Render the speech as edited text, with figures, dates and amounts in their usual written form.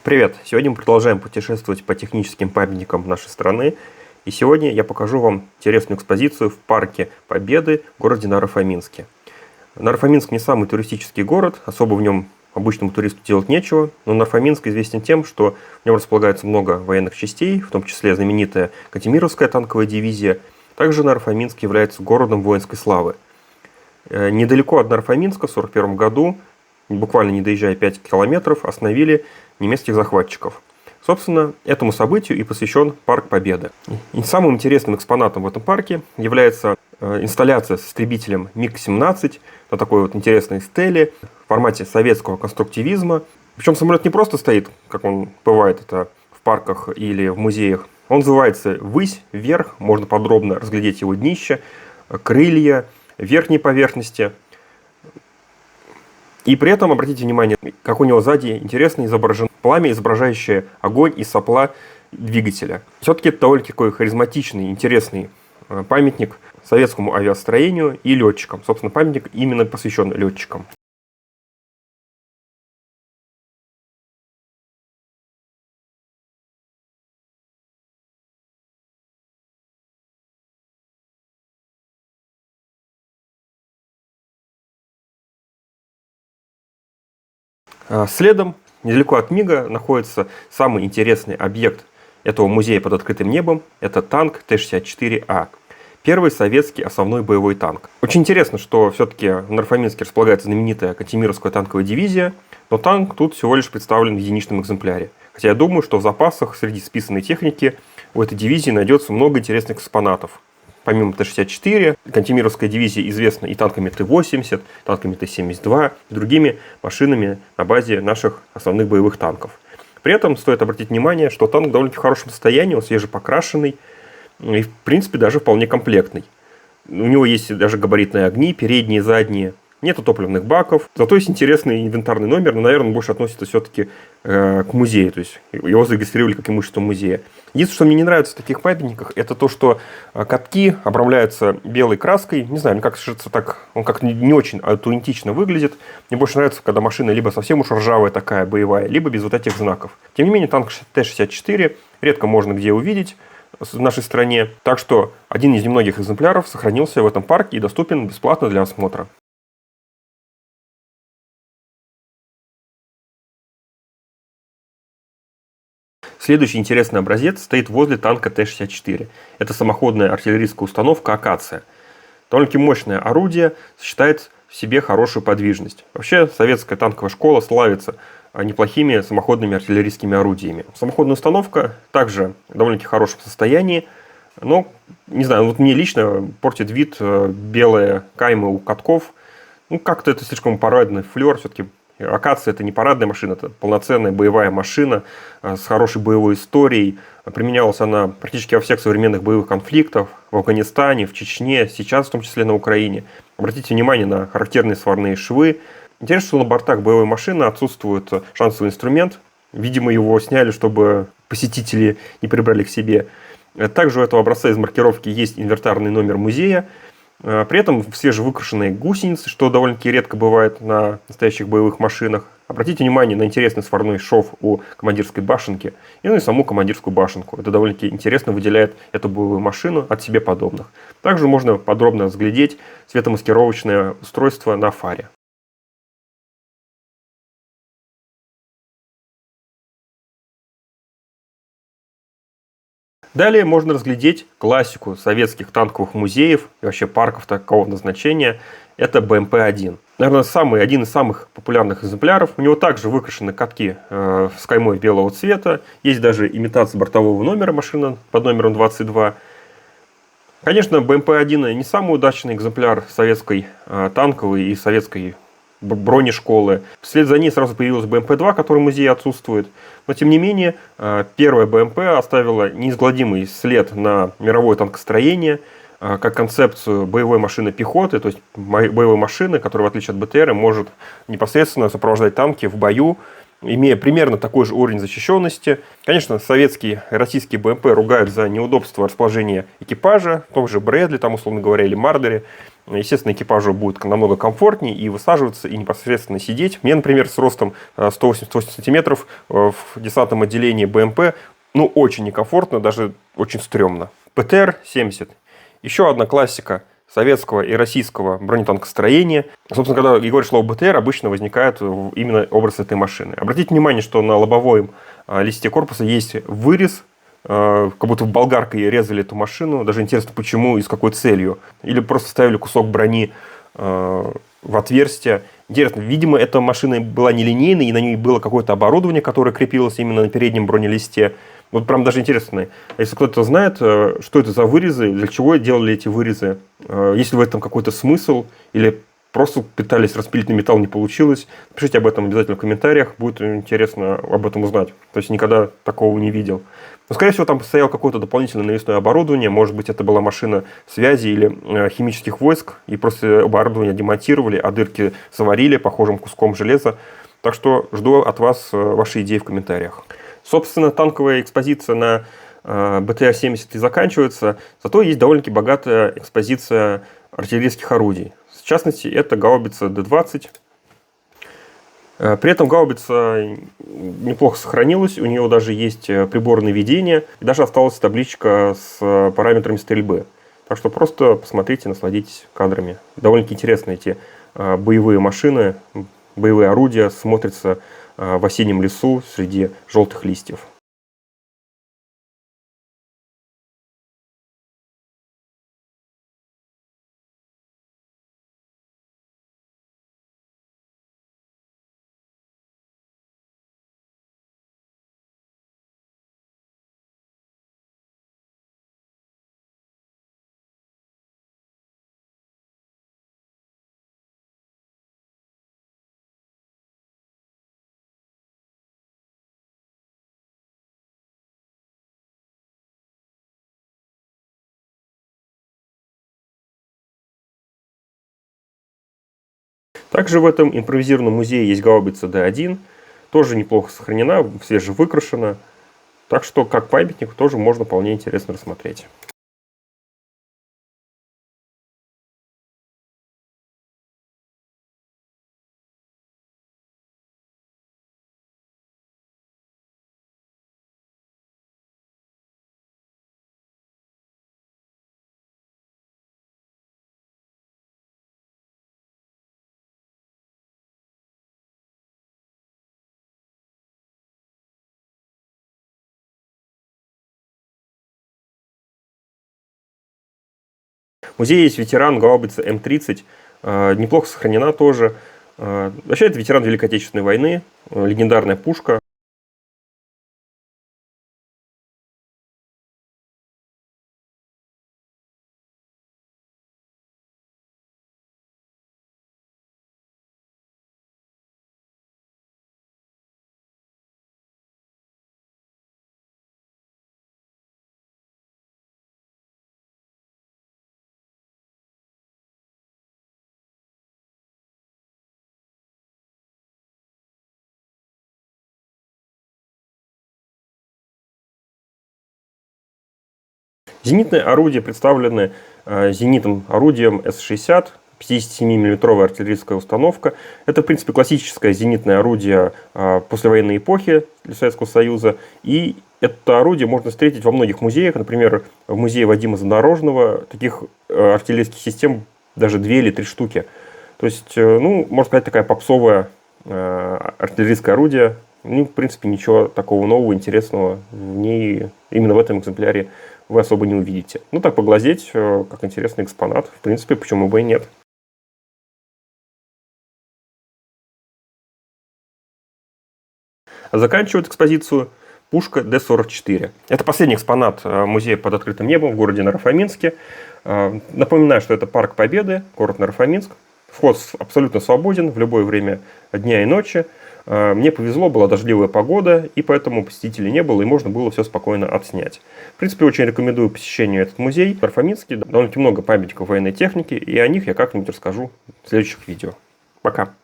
Привет! Сегодня мы продолжаем путешествовать по техническим памятникам нашей страны. И сегодня я покажу вам интересную экспозицию в Парке Победы в городе Наро-Фоминске. Наро-Фоминск не самый туристический город, особо в нем обычному туристу делать нечего, но Наро-Фоминск известен тем, что в нем располагается много военных частей, в том числе знаменитая Кантемировская танковая дивизия. Также Наро-Фоминск является городом воинской славы. Недалеко от Наро-Фоминска в 1941 году, буквально не доезжая 5 километров, остановили немецких захватчиков. Собственно, этому событию и посвящен Парк Победы. И самым интересным экспонатом в этом парке является инсталляция с истребителем МиГ-17 на такой вот интересной стеле в формате советского конструктивизма. Причем самолет не просто стоит, как он бывает это в парках или в музеях. Он называется «Ввысь», «Вверх». Можно подробно разглядеть его днище, крылья, верхней поверхности. И при этом обратите внимание, как у него сзади интересно изображено пламя, изображающее огонь из сопла двигателя. Все-таки это довольно такой харизматичный, интересный памятник советскому авиастроению и летчикам. Собственно, памятник именно посвящен летчикам. Следом, недалеко от МиГа, находится самый интересный объект этого музея под открытым небом. Это танк Т-64А. Первый советский основной боевой танк. Очень интересно, что все-таки в Наро-Фоминске располагается знаменитая Кантемировская танковая дивизия, но танк тут всего лишь представлен в единичном экземпляре. Хотя я думаю, что в запасах среди списанной техники у этой дивизии найдется много интересных экспонатов. Помимо Т-64, Кантемировская дивизия известна и танками Т-80, танками Т-72 и другими машинами на базе наших основных боевых танков. При этом стоит обратить внимание, что танк довольно-таки в хорошем состоянии, он свежепокрашенный и, в принципе, даже вполне комплектный. У него есть даже габаритные огни, передние, задние. Нету топливных баков. Зато есть интересный инвентарный номер, но, наверное, он больше относится все-таки к музею. То есть его зарегистрировали как имущество музея. Единственное, что мне не нравится в таких памятниках, это то, что катки обрамляются белой краской. Не знаю, мне кажется, так, он как не очень аутентично выглядит. Мне больше нравится, когда машина либо совсем уж ржавая такая, боевая, либо без вот этих знаков. Тем не менее, танк Т-64 редко можно где увидеть в нашей стране. Так что один из немногих экземпляров сохранился в этом парке и доступен бесплатно для осмотра. Следующий интересный образец стоит возле танка Т-64. Это самоходная артиллерийская установка «Акация». Довольно-таки мощное орудие, сочетает в себе хорошую подвижность. Вообще, советская танковая школа славится неплохими самоходными артиллерийскими орудиями. Самоходная установка также в довольно-таки хорошем состоянии, но, не знаю, вот мне лично портит вид белые каймы у катков. Ну, как-то это слишком парадный флер, все-таки. «Акация» — это не парадная машина, это полноценная боевая машина с хорошей боевой историей. Применялась она практически во всех современных боевых конфликтах в Афганистане, в Чечне, сейчас в том числе на Украине. Обратите внимание на характерные сварные швы. Интересно, что на бортах боевой машины отсутствует шансовый инструмент. Видимо, его сняли, чтобы посетители не прибрали к себе. Также у этого образца из маркировки есть инвентарный номер музея. При этом свежевыкрашенные гусеницы, что довольно-таки редко бывает на настоящих боевых машинах. Обратите внимание на интересный сварной шов у командирской башенки и саму командирскую башенку. Это довольно-таки интересно выделяет эту боевую машину от себе подобных. Также можно подробно разглядеть светомаскировочное устройство на фаре. Далее можно разглядеть классику советских танковых музеев и вообще парков такого назначения. Это БМП-1. Наверное, один из самых популярных экземпляров. У него также выкрашены катки с каймой белого цвета. Есть даже имитация бортового номера машины под номером 22. Конечно, БМП-1 не самый удачный экземпляр советской танковой и советской бронешколы. Вслед за ней сразу появилась БМП-2, который в музее отсутствует. Но, тем не менее, первая БМП оставила неизгладимый след на мировое танкостроение, как концепцию боевой машины пехоты, то есть боевой машины, которая, в отличие от БТР, может непосредственно сопровождать танки в бою имея примерно такой же уровень защищенности. Конечно, советские и российские БМП ругают за неудобство расположения экипажа, в том же Брэдли, там, условно говоря, или Мардере. Естественно, экипажу будет намного комфортнее и высаживаться, и непосредственно сидеть. Мне, например, с ростом 180 сантиметров в десантном отделении БМП, ну, очень некомфортно, даже очень стрёмно. БТР-70. Еще одна классика советского и российского бронетанкостроения. Собственно, когда говоришь слово БТР, обычно возникает именно образ этой машины. Обратите внимание, что на лобовом листе корпуса есть вырез, как будто болгаркой резали эту машину. Даже интересно, почему и с какой целью. Или просто ставили кусок брони в отверстие. Интересно, видимо, эта машина была нелинейной, и на ней было какое-то оборудование, которое крепилось именно на переднем бронелисте. Вот прям даже интересно, если кто-то знает, что это за вырезы, для чего делали эти вырезы, есть ли в этом какой-то смысл, или просто пытались распилить на металл, не получилось, пишите об этом обязательно в комментариях, будет интересно об этом узнать. То есть никогда такого не видел. Но, скорее всего, там стояло какое-то дополнительное навесное оборудование, может быть, это была машина связи или химических войск, и просто оборудование демонтировали, а дырки заварили похожим куском железа. Так что жду от вас ваши идеи в комментариях. Собственно, танковая экспозиция на БТР-70 и заканчивается, зато есть довольно-таки богатая экспозиция артиллерийских орудий. В частности, это гаубица Д-20. При этом гаубица неплохо сохранилась, у нее даже есть прибор наведения, и даже осталась табличка с параметрами стрельбы. Так что просто посмотрите, насладитесь кадрами. Довольно-таки интересно эти боевые машины, боевые орудия смотрятся в осеннем лесу среди желтых листьев. Также в этом импровизированном музее есть гаубица Д-1, тоже неплохо сохранена, свежевыкрашена. Так что, как памятник, тоже можно вполне интересно рассмотреть. В музее есть ветеран гаубицы М-30, неплохо сохранена тоже. Вообще, это ветеран Великой Отечественной войны, легендарная пушка. Зенитные орудия представлены зенитным орудием С-60, 57-мм артиллерийская установка. Это, в принципе, классическое зенитное орудие послевоенной эпохи для Советского Союза. И это орудие можно встретить во многих музеях. Например, в музее Вадима Задорожного таких артиллерийских систем даже 2 или 3 штуки. То есть, ну, можно сказать, такая попсовая артиллерийское орудие. Ну, в принципе, ничего такого нового, интересного в ней, именно в этом экземпляре, вы особо не увидите. Ну, так поглазеть, как интересный экспонат. В принципе, почему бы и нет. Заканчивает экспозицию пушка Д-44. Это последний экспонат музея под открытым небом в городе Наро-Фоминске. Напоминаю, что это Парк Победы, город Наро-Фоминск. Вход абсолютно свободен в любое время дня и ночи. Мне повезло, была дождливая погода, и поэтому посетителей не было, и можно было все спокойно отснять. В принципе, очень рекомендую посещение этот музей. В Наро-Фоминске довольно-таки много памятников военной техники, и о них я как-нибудь расскажу в следующих видео. Пока!